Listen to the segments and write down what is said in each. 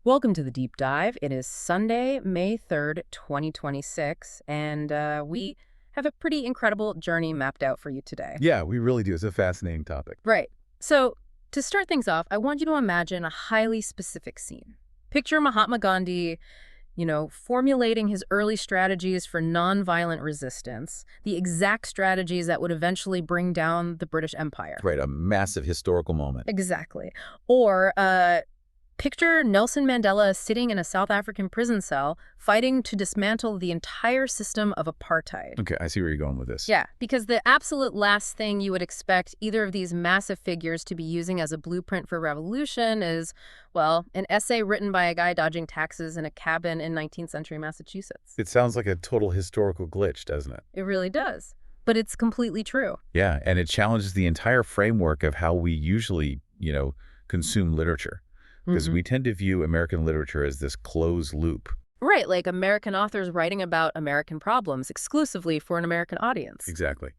Welcome to the Deep Dive. It is Sunday, May 3rd, 2026, and we have a pretty incredible journey mapped out for you today. Yeah, we really do. It's a fascinating topic. Right. So, to start things off, I want you to imagine a highly specific scene. Picture Mahatma Gandhi, formulating his early strategies for nonviolent resistance, the exact strategies that would eventually bring down the British Empire. Right, a massive historical moment. Exactly. Or picture Nelson Mandela sitting in a South African prison cell fighting to dismantle the entire system of apartheid. Okay, I see where you're going with this. Yeah, because the absolute last thing you would expect either of these massive figures to be using as a blueprint for revolution is, well, an essay written by a guy dodging taxes in a cabin in 19th century Massachusetts. It sounds like a total historical glitch, doesn't it? It really does. But it's completely true. Yeah, and it challenges the entire framework of how we usually, consume literature. Because we tend to view American literature as this closed loop. Right, like American authors writing about American problems exclusively for an American audience. Exactly.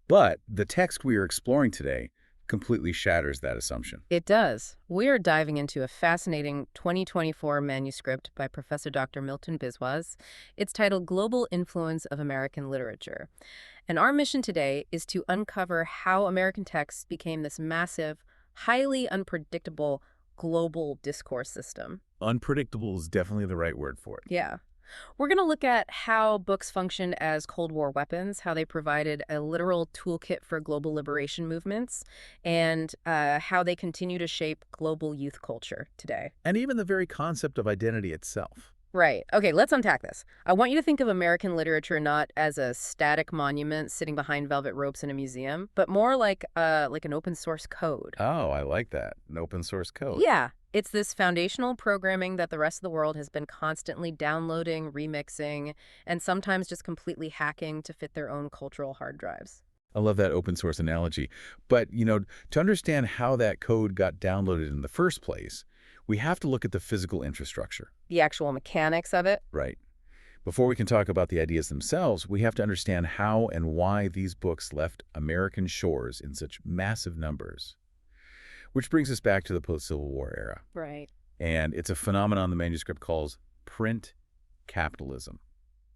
But the text we are exploring today completely shatters that assumption. It does. We're diving into a fascinating 2024 manuscript by Professor Dr. Milton Biswas. It's titled Global Influence of American Literature. And our mission today is to uncover how American texts became this massive, highly unpredictable global discourse system. Unpredictable is definitely the right word for it. Yeah. We're going to look at how books functioned as Cold War weapons, how they provided a literal toolkit for global liberation movements, and how they continue to shape global youth culture today. And even the very concept of identity itself. Right. Okay, let's unpack this. I want you to think of American literature not as a static monument sitting behind velvet ropes in a museum, but more like an open source code. Oh, I like that. An open source code. Yeah. It's this foundational programming that the rest of the world has been constantly downloading, remixing, and sometimes just completely hacking to fit their own cultural hard drives. I love that open source analogy. But, to understand how that code got downloaded in the first place, we have to look at the physical infrastructure. The actual mechanics of it? Right. Before we can talk about the ideas themselves, we have to understand how and why these books left American shores in such massive numbers. Which brings us back to the post-Civil War era. Right. And it's a phenomenon the manuscript calls print capitalism.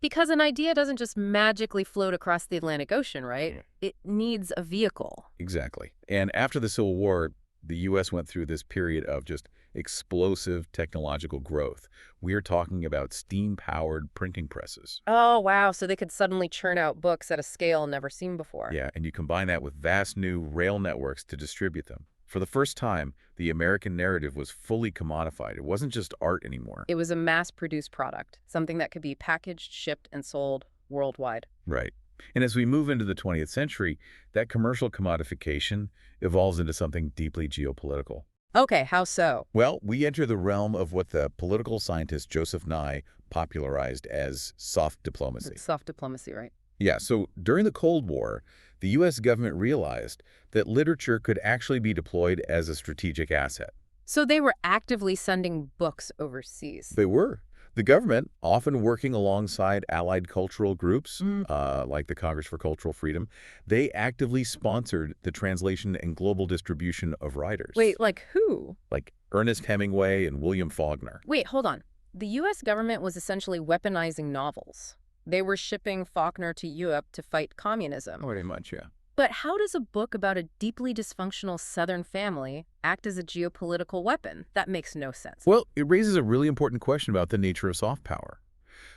Because an idea doesn't just magically float across the Atlantic Ocean, right? It needs a vehicle. Exactly. And after the Civil War, the U.S. went through this period of just explosive technological growth. We're talking about steam-powered printing presses. Oh, wow. So they could suddenly churn out books at a scale never seen before. Yeah, and you combine that with vast new rail networks to distribute them. For the first time, the American narrative was fully commodified. It wasn't just art anymore. It was a mass-produced product, something that could be packaged, shipped, and sold worldwide. Right. And as we move into the 20th century, that commercial commodification evolves into something deeply geopolitical. Okay, how so? Well, we enter the realm of what the political scientist Joseph Nye popularized as soft diplomacy. Soft diplomacy, right? Yeah, so during the Cold War, the U.S. government realized that literature could actually be deployed as a strategic asset. So they were actively sending books overseas. They were. The government, often working alongside allied cultural groups, like the Congress for Cultural Freedom, they actively sponsored the translation and global distribution of writers. Wait, like who? Like Ernest Hemingway and William Faulkner. Wait, hold on. The U.S. government was essentially weaponizing novels. They were shipping Faulkner to Europe to fight communism. Pretty much, yeah. But how does a book about a deeply dysfunctional Southern family act as a geopolitical weapon? That makes no sense. Well, it raises a really important question about the nature of soft power.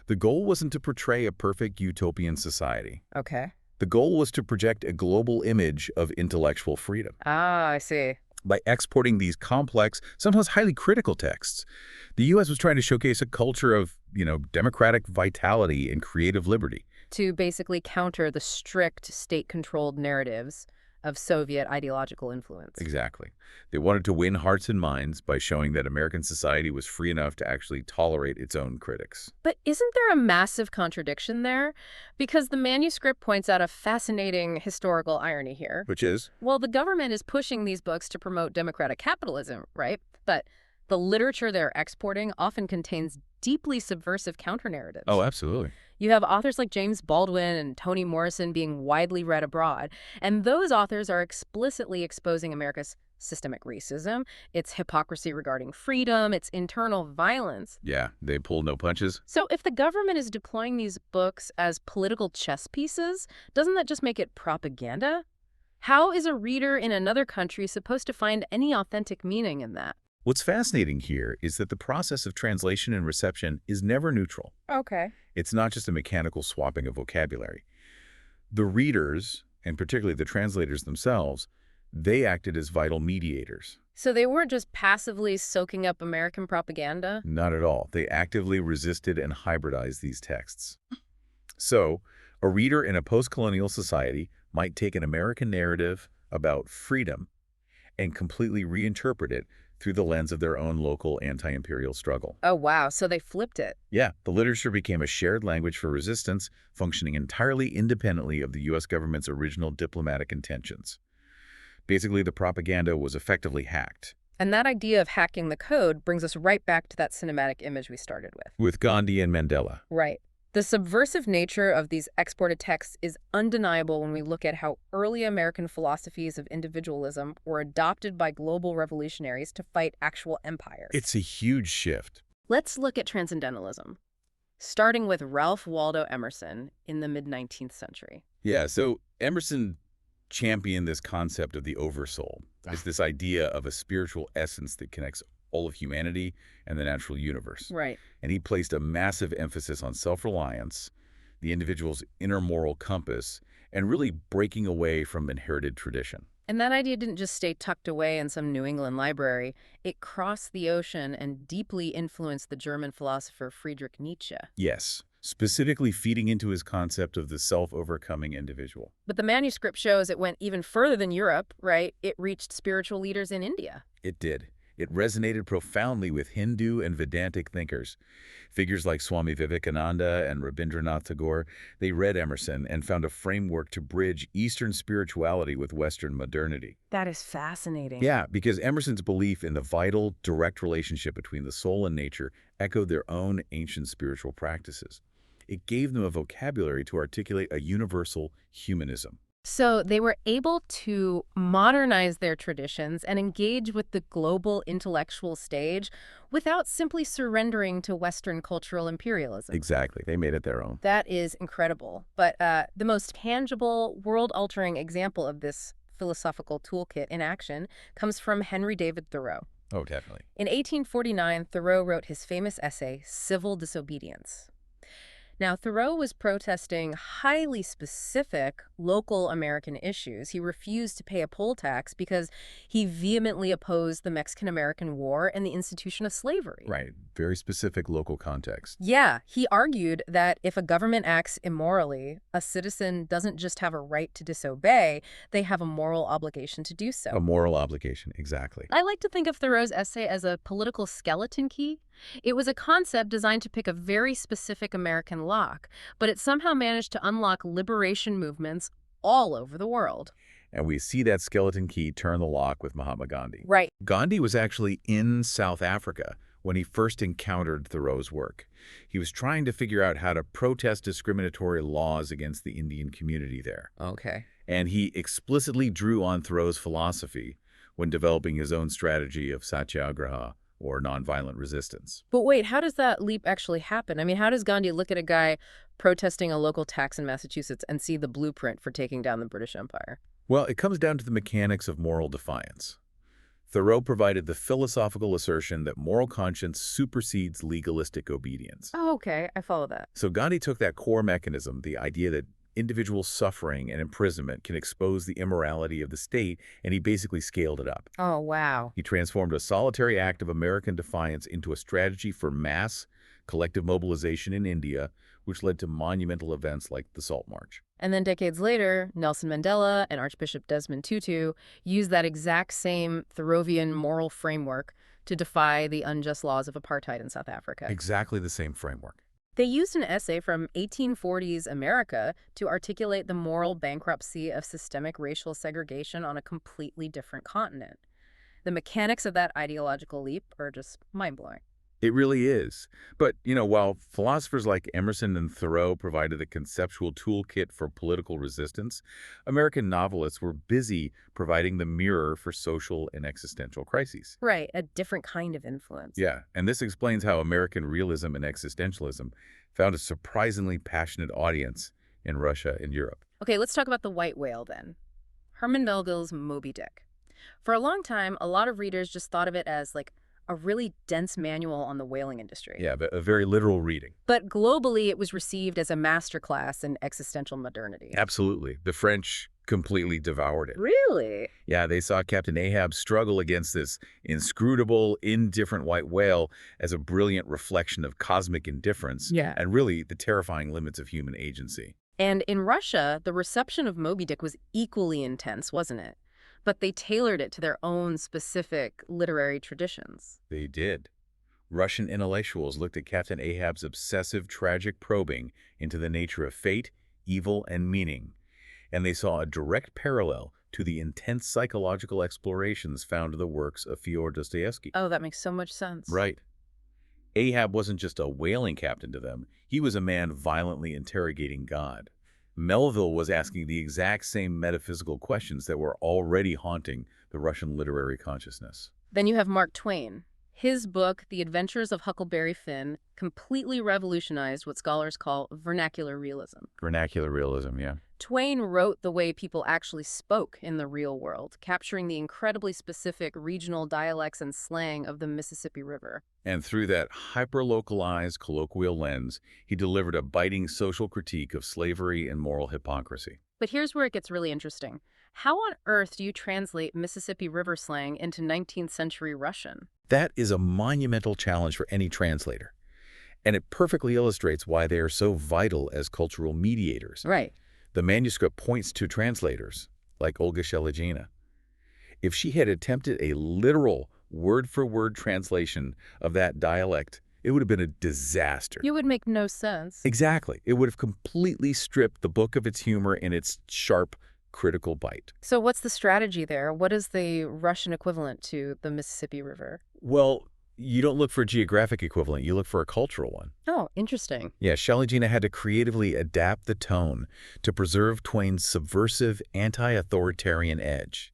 The goal wasn't to portray a perfect utopian society. Okay. The goal was to project a global image of intellectual freedom. Ah, I see. By exporting these complex, sometimes highly critical texts, the U.S. was trying to showcase a culture of, democratic vitality and creative liberty. To basically counter the strict state-controlled narratives of Soviet ideological influence. Exactly. They wanted to win hearts and minds by showing that American society was free enough to actually tolerate its own critics. But isn't there a massive contradiction there? Because the manuscript points out a fascinating historical irony here. Which is? Well, the government is pushing these books to promote democratic capitalism, right? But the literature they're exporting often contains deeply subversive counter-narratives. Oh, absolutely. You have authors like James Baldwin and Toni Morrison being widely read abroad, and those authors are explicitly exposing America's systemic racism, its hypocrisy regarding freedom, its internal violence. Yeah, they pull no punches. So if the government is deploying these books as political chess pieces, doesn't that just make it propaganda? How is a reader in another country supposed to find any authentic meaning in that? What's fascinating here is that the process of translation and reception is never neutral. Okay. It's not just a mechanical swapping of vocabulary. The readers, and particularly the translators themselves, they acted as vital mediators. So they weren't just passively soaking up American propaganda? Not at all. They actively resisted and hybridized these texts. So, a reader in a post-colonial society might take an American narrative about freedom and completely reinterpret it through the lens of their own local anti-imperial struggle. Oh, wow. So they flipped it. Yeah, the literature became a shared language for resistance, functioning entirely independently of the U.S. government's original diplomatic intentions. Basically, the propaganda was effectively hacked. And that idea of hacking the code brings us right back to that cinematic image we started with. With Gandhi and Mandela. Right. The subversive nature of these exported texts is undeniable when we look at how early American philosophies of individualism were adopted by global revolutionaries to fight actual empires. It's a huge shift. Let's look at transcendentalism, starting with Ralph Waldo Emerson in the mid-19th century. Yeah, so Emerson championed this concept of the oversoul. It's this idea of a spiritual essence that connects all of humanity and the natural universe. Right. And he placed a massive emphasis on self-reliance, the individual's inner moral compass, and really breaking away from inherited tradition. And that idea didn't just stay tucked away in some New England library. It crossed the ocean and deeply influenced the German philosopher Friedrich Nietzsche. Yes, specifically feeding into his concept of the self-overcoming individual. But the manuscript shows it went even further than Europe, right? It reached spiritual leaders in India. It did. It resonated profoundly with Hindu and Vedantic thinkers. Figures like Swami Vivekananda and Rabindranath Tagore, they read Emerson and found a framework to bridge Eastern spirituality with Western modernity. That is fascinating. Yeah, because Emerson's belief in the vital, direct relationship between the soul and nature echoed their own ancient spiritual practices. It gave them a vocabulary to articulate a universal humanism. So they were able to modernize their traditions and engage with the global intellectual stage without simply surrendering to Western cultural imperialism. Exactly. They made it their own. That is incredible. But the most tangible, world-altering example of this philosophical toolkit in action comes from Henry David Thoreau. Oh, definitely. In 1849, Thoreau wrote his famous essay, Civil Disobedience. Now, Thoreau was protesting highly specific local American issues. He refused to pay a poll tax because he vehemently opposed the Mexican-American War and the institution of slavery. Right. Very specific local context. Yeah, he argued that if a government acts immorally, a citizen doesn't just have a right to disobey, they have a moral obligation to do so. A moral obligation, exactly. I like to think of Thoreau's essay as a political skeleton key. It was a concept designed to pick a very specific American lock, but it somehow managed to unlock liberation movements all over the world. And we see that skeleton key turn the lock with Mahatma Gandhi. Right. Gandhi was actually in South Africa when he first encountered Thoreau's work. He was trying to figure out how to protest discriminatory laws against the Indian community there. Okay. And he explicitly drew on Thoreau's philosophy when developing his own strategy of satyagraha, or nonviolent resistance. But wait, how does that leap actually happen? I mean, how does Gandhi look at a guy protesting a local tax in Massachusetts and see the blueprint for taking down the British Empire? Well, it comes down to the mechanics of moral defiance. Thoreau provided the philosophical assertion that moral conscience supersedes legalistic obedience. Oh, okay. I follow that. So Gandhi took that core mechanism, the idea that individual suffering and imprisonment can expose the immorality of the state, and he basically scaled it up. Oh, wow. He transformed a solitary act of American defiance into a strategy for mass, collective mobilization in India, which led to monumental events like the Salt March. And then decades later, Nelson Mandela and Archbishop Desmond Tutu used that exact same Thoreauvian moral framework to defy the unjust laws of apartheid in South Africa. Exactly the same framework. They used an essay from 1840s America to articulate the moral bankruptcy of systemic racial segregation on a completely different continent. The mechanics of that ideological leap are just mind-blowing. It really is. But, while philosophers like Emerson and Thoreau provided a conceptual toolkit for political resistance, American novelists were busy providing the mirror for social and existential crises. Right, a different kind of influence. Yeah, and this explains how American realism and existentialism found a surprisingly passionate audience in Russia and Europe. Okay, let's talk about the white whale then. Herman Melville's Moby Dick. For a long time, a lot of readers just thought of it as like a really dense manual on the whaling industry. Yeah, but a very literal reading. But globally, it was received as a masterclass in existential modernity. Absolutely. The French completely devoured it. Really? Yeah, they saw Captain Ahab struggle against this inscrutable, indifferent white whale as a brilliant reflection of cosmic indifference Yeah. and really the terrifying limits of human agency. And in Russia, the reception of Moby Dick was equally intense, wasn't it? But they tailored it to their own specific literary traditions. They did. Russian intellectuals looked at Captain Ahab's obsessive, tragic probing into the nature of fate, evil, and meaning, and they saw a direct parallel to the intense psychological explorations found in the works of Fyodor Dostoevsky. Oh, that makes so much sense. Right. Ahab wasn't just a whaling captain to them. He was a man violently interrogating God. Melville was asking the exact same metaphysical questions that were already haunting the Russian literary consciousness. Then you have Mark Twain. His book, The Adventures of Huckleberry Finn, completely revolutionized what scholars call vernacular realism. Vernacular realism, yeah. Twain wrote the way people actually spoke in the real world, capturing the incredibly specific regional dialects and slang of the Mississippi River. And through that hyper-localized colloquial lens, he delivered a biting social critique of slavery and moral hypocrisy. But here's where it gets really interesting. How on earth do you translate Mississippi River slang into 19th century Russian? That is a monumental challenge for any translator. And it perfectly illustrates why they are so vital as cultural mediators. Right. The manuscript points to translators, like Olga Sheligina. If she had attempted a literal, word-for-word translation of that dialect, it would have been a disaster. You would make no sense. Exactly. It would have completely stripped the book of its humor and its sharp, critical bite. So what's the strategy there? What is the Russian equivalent to the Mississippi River? Well, you don't look for a geographic equivalent. You look for a cultural one. Oh, interesting. Yeah, Sheligina had to creatively adapt the tone to preserve Twain's subversive, anti-authoritarian edge.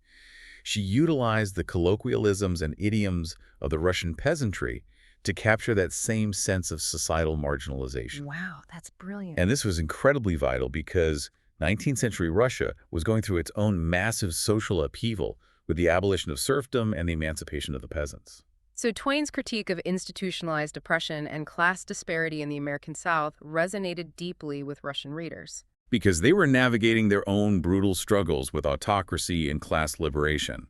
She utilized the colloquialisms and idioms of the Russian peasantry to capture that same sense of societal marginalization. Wow, that's brilliant. And this was incredibly vital because 19th century Russia was going through its own massive social upheaval with the abolition of serfdom and the emancipation of the peasants. So Twain's critique of institutionalized oppression and class disparity in the American South resonated deeply with Russian readers. Because they were navigating their own brutal struggles with autocracy and class liberation.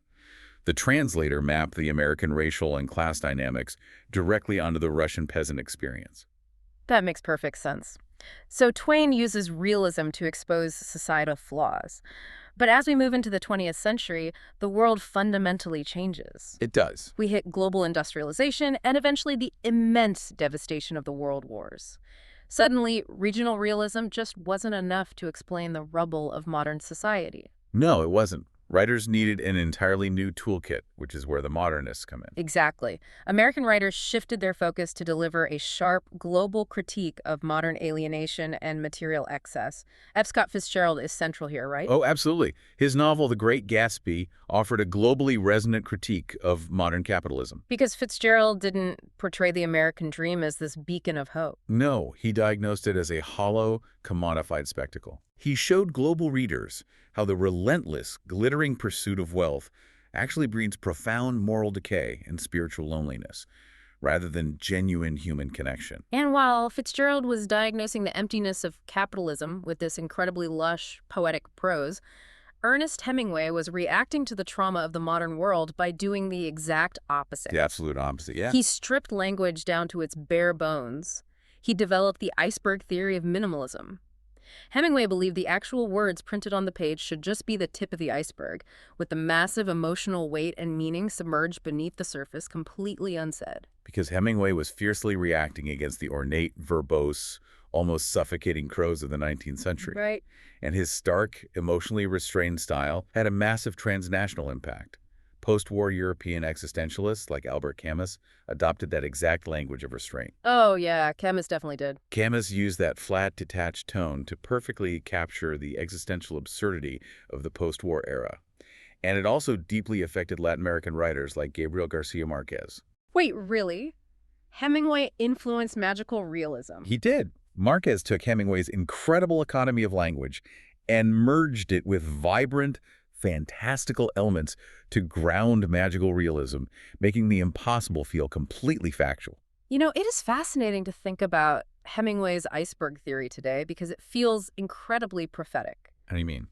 The translator mapped the American racial and class dynamics directly onto the Russian peasant experience. That makes perfect sense. So Twain uses realism to expose societal flaws. But as we move into the 20th century, the world fundamentally changes. It does. We hit global industrialization and eventually the immense devastation of the world wars. Suddenly, regional realism just wasn't enough to explain the rubble of modern society. No, it wasn't. Writers needed an entirely new toolkit, which is where the modernists come in. Exactly. American writers shifted their focus to deliver a sharp, global critique of modern alienation and material excess. F. Scott Fitzgerald is central here, right? Oh, absolutely. His novel, The Great Gatsby, offered a globally resonant critique of modern capitalism. Because Fitzgerald didn't portray the American dream as this beacon of hope. No, he diagnosed it as a hollow, commodified spectacle. He showed global readers how the relentless, glittering pursuit of wealth actually breeds profound moral decay and spiritual loneliness, rather than genuine human connection. And while Fitzgerald was diagnosing the emptiness of capitalism with this incredibly lush, poetic prose, Ernest Hemingway was reacting to the trauma of the modern world by doing the exact opposite. The absolute opposite, yeah. He stripped language down to its bare bones. He developed the iceberg theory of minimalism. Hemingway believed the actual words printed on the page should just be the tip of the iceberg, with the massive emotional weight and meaning submerged beneath the surface completely unsaid. Because Hemingway was fiercely reacting against the ornate, verbose, almost suffocating prose of the 19th century. Right. And his stark, emotionally restrained style had a massive transnational impact. Post-war European existentialists like Albert Camus adopted that exact language of restraint. Oh, yeah, chemists definitely did. Camus used that flat, detached tone to perfectly capture the existential absurdity of the post-war era. And it also deeply affected Latin American writers like Gabriel Garcia Marquez. Wait, really? Hemingway influenced magical realism. He did. Marquez took Hemingway's incredible economy of language and merged it with vibrant, fantastical elements to ground magical realism, making the impossible feel completely factual. You know, it is fascinating to think about Hemingway's iceberg theory today because it feels incredibly prophetic. How do you mean?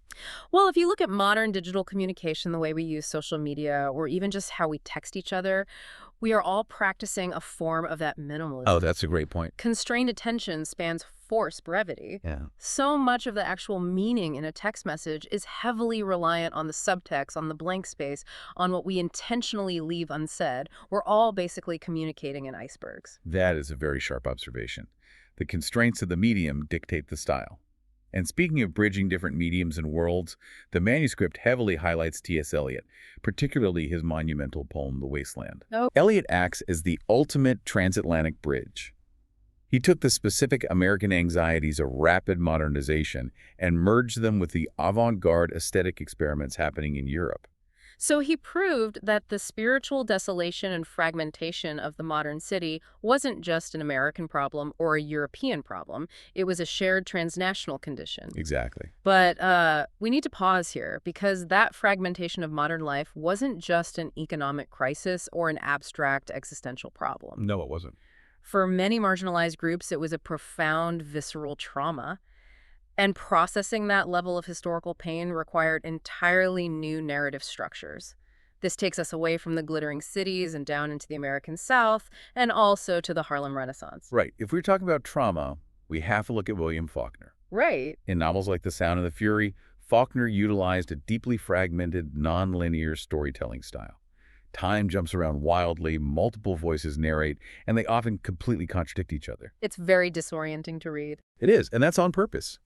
Well, if you look at modern digital communication, the way we use social media, or even just how we text each other, we are all practicing a form of that minimalism. Oh, that's a great point. Constrained attention spans forced brevity. Yeah. So much of the actual meaning in a text message is heavily reliant on the subtext, on the blank space, on what we intentionally leave unsaid. We're all basically communicating in icebergs. That is a very sharp observation. The constraints of the medium dictate the style. And speaking of bridging different mediums and worlds, the manuscript heavily highlights T.S. Eliot, particularly his monumental poem, The Wasteland. Oh. Eliot acts as the ultimate transatlantic bridge. He took the specific American anxieties of rapid modernization and merged them with the avant-garde aesthetic experiments happening in Europe. So he proved that the spiritual desolation and fragmentation of the modern city wasn't just an American problem or a European problem. It was a shared transnational condition. Exactly. But we need to pause here because that fragmentation of modern life wasn't just an economic crisis or an abstract existential problem. No, it wasn't. For many marginalized groups, it was a profound visceral trauma. And processing that level of historical pain required entirely new narrative structures. This takes us away from the glittering cities and down into the American South, and also to the Harlem Renaissance. Right. If we're talking about trauma, we have to look at William Faulkner. Right. In novels like The Sound and the Fury, Faulkner utilized a deeply fragmented, non-linear storytelling style. Time jumps around wildly, multiple voices narrate, and they often completely contradict each other. It's very disorienting to read. It is, and that's on purpose.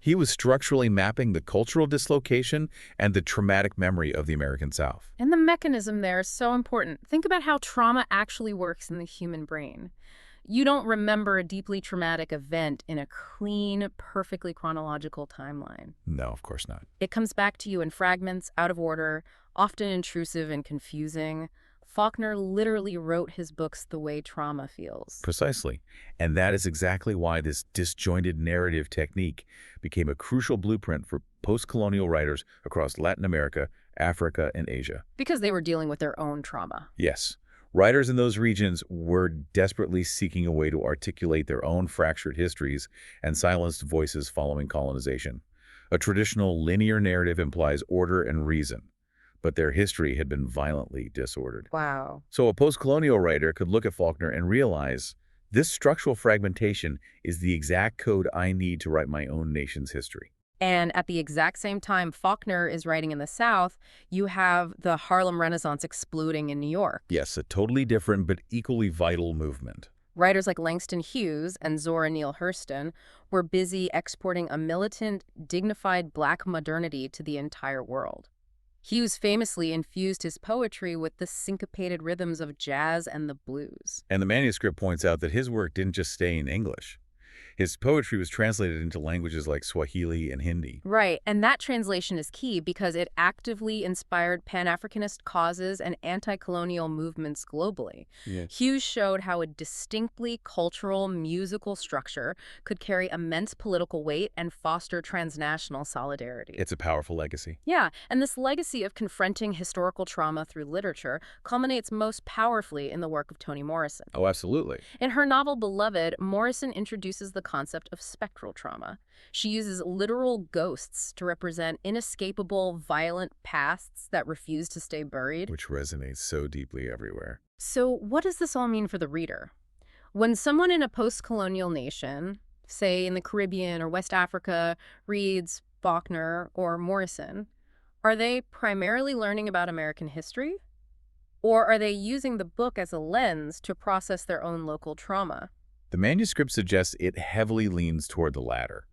He was structurally mapping the cultural dislocation and the traumatic memory of the American South. And the mechanism there is so important. Think about how trauma actually works in the human brain. You don't remember a deeply traumatic event in a clean, perfectly chronological timeline. No, of course not. It comes back to you in fragments, out of order, often intrusive and confusing. Faulkner literally wrote his books the way trauma feels. Precisely. And that is exactly why this disjointed narrative technique became a crucial blueprint for post-colonial writers across Latin America, Africa, and Asia. Because they were dealing with their own trauma. Yes. Writers in those regions were desperately seeking a way to articulate their own fractured histories and silenced voices following colonization. A traditional linear narrative implies order and reason, but their history had been violently disordered. Wow. So a post-colonial writer could look at Faulkner and realize, this structural fragmentation is the exact code I need to write my own nation's history. And at the exact same time Faulkner is writing in the South, you have the Harlem Renaissance exploding in New York. Yes, a totally different but equally vital movement. Writers like Langston Hughes and Zora Neale Hurston were busy exporting a militant, dignified Black modernity to the entire world. Hughes famously infused his poetry with the syncopated rhythms of jazz and the blues. And the manuscript points out that his work didn't just stay in English. His poetry was translated into languages like Swahili and Hindi. Right, and that translation is key because it actively inspired Pan-Africanist causes and anti-colonial movements globally. Yes. Hughes showed how a distinctly cultural musical structure could carry immense political weight and foster transnational solidarity. It's a powerful legacy. Yeah, and this legacy of confronting historical trauma through literature culminates most powerfully in the work of Toni Morrison. Oh, absolutely. In her novel Beloved, Morrison introduces the concept of spectral trauma. She uses literal ghosts to represent inescapable, violent pasts that refuse to stay buried. Which resonates so deeply everywhere. So what does this all mean for the reader? When someone in a post-colonial nation, say in the Caribbean or West Africa, reads Faulkner or Morrison, are they primarily learning about American history? Or are they using the book as a lens to process their own local trauma? The manuscript suggests it heavily leans toward the latter.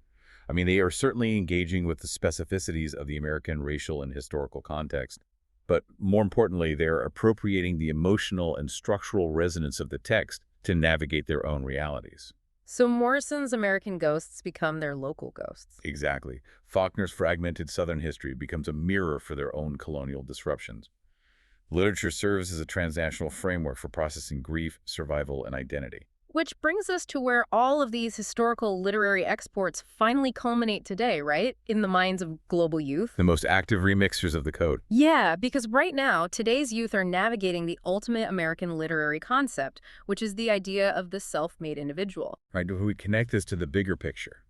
They are certainly engaging with the specificities of the American racial and historical context, But more importantly, they're appropriating the emotional and structural resonance of the text to navigate their own realities. So Morrison's American ghosts become their local ghosts. Exactly. Faulkner's fragmented Southern history becomes a mirror for their own colonial disruptions. Literature serves as a transnational framework for processing grief, survival, and identity. Which brings us to where all of these historical literary exports finally culminate today, right? In the minds of global youth. The most active remixers of the code. Yeah, because right now, today's youth are navigating the ultimate American literary concept, which is the idea of the self-made individual. Right? If we connect this to the bigger picture,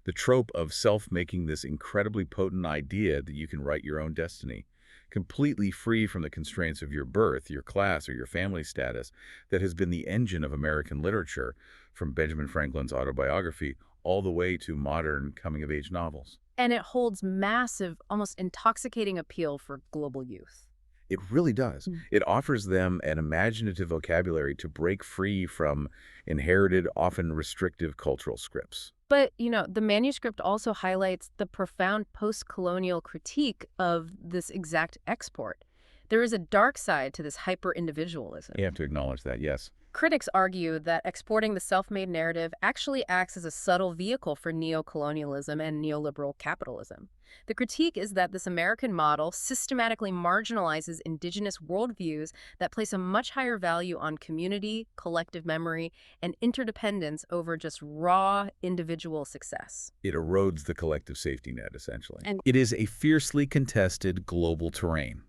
the trope of self making this incredibly potent idea that you can write your own destiny, completely free from the constraints of your birth, your class, or your family status, that has been the engine of American literature, from Benjamin Franklin's autobiography all the way to modern coming-of-age novels. And it holds massive, almost intoxicating appeal for global youth. It really does. It offers them an imaginative vocabulary to break free from inherited, often restrictive cultural scripts. But, the manuscript also highlights the profound post-colonial critique of this exact export. There is a dark side to this hyper-individualism. You have to acknowledge that, yes. Critics argue that exporting the self-made narrative actually acts as a subtle vehicle for neocolonialism and neoliberal capitalism. The critique is that this American model systematically marginalizes indigenous worldviews that place a much higher value on community, collective memory, and interdependence over just raw individual success. It erodes the collective safety net, essentially. And it is a fiercely contested global terrain.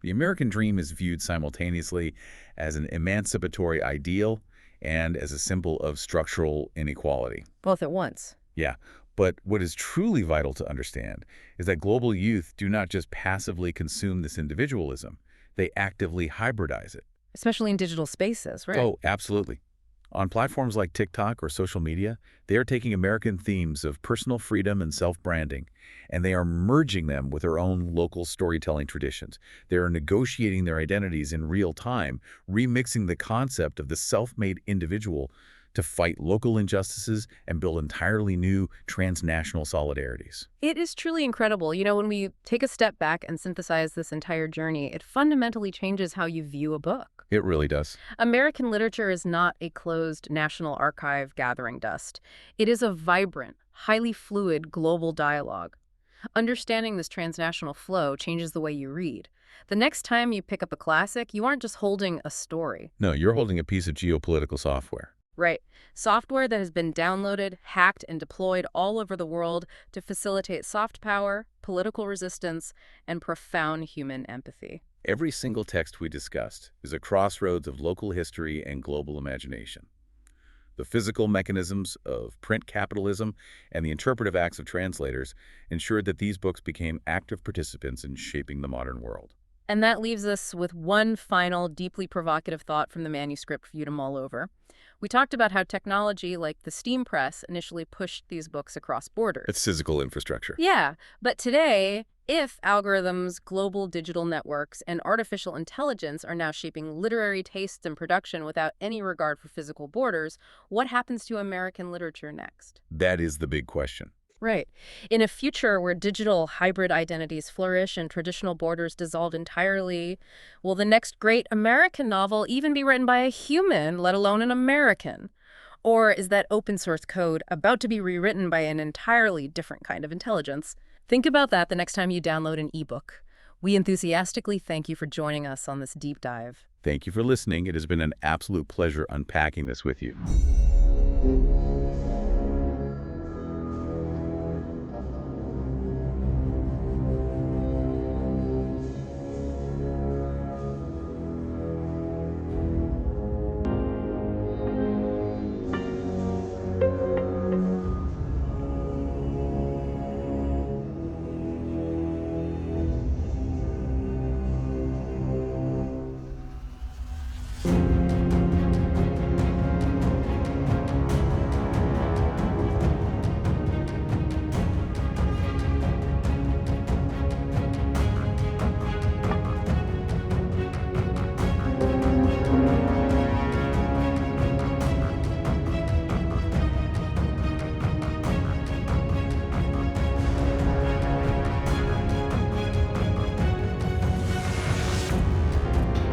The American dream is viewed simultaneously as an emancipatory ideal and as a symbol of structural inequality. both at once. Yeah, but what is truly vital to understand is that global youth do not just passively consume this individualism, they actively hybridize it. Especially in digital spaces, right? Oh, absolutely. On platforms like TikTok or social media, they are taking American themes of personal freedom and self-branding, and they are merging them with their own local storytelling traditions. They are negotiating their identities in real time, remixing the concept of the self-made individual to fight local injustices and build entirely new transnational solidarities. It is truly incredible. When we take a step back and synthesize this entire journey, it fundamentally changes how you view a book. It really does. American literature is not a closed National Archive gathering dust. It is a vibrant, highly fluid global dialogue. Understanding this transnational flow changes the way you read. The next time you pick up a classic, you aren't just holding a story. No, you're holding a piece of geopolitical software. Right. Software that has been downloaded, hacked, and deployed all over the world to facilitate soft power, political resistance, and profound human empathy. Every single text we discussed is a crossroads of local history and global imagination. The physical mechanisms of print capitalism and the interpretive acts of translators ensured that these books became active participants in shaping the modern world. And that leaves us with one final, deeply provocative thought from the manuscript for you to mull over. We talked about how technology like the steam press initially pushed these books across borders. It's physical infrastructure. Yeah, but today, if algorithms, global digital networks, and artificial intelligence are now shaping literary tastes and production without any regard for physical borders, what happens to American literature next? That is the big question. Right. In a future where digital hybrid identities flourish and traditional borders dissolve entirely, will the next great American novel even be written by a human, let alone an American? Or is that open source code about to be rewritten by an entirely different kind of intelligence? Think about that the next time you download an ebook. We enthusiastically thank you for joining us on this deep dive. Thank you for listening. It has been an absolute pleasure unpacking this with you.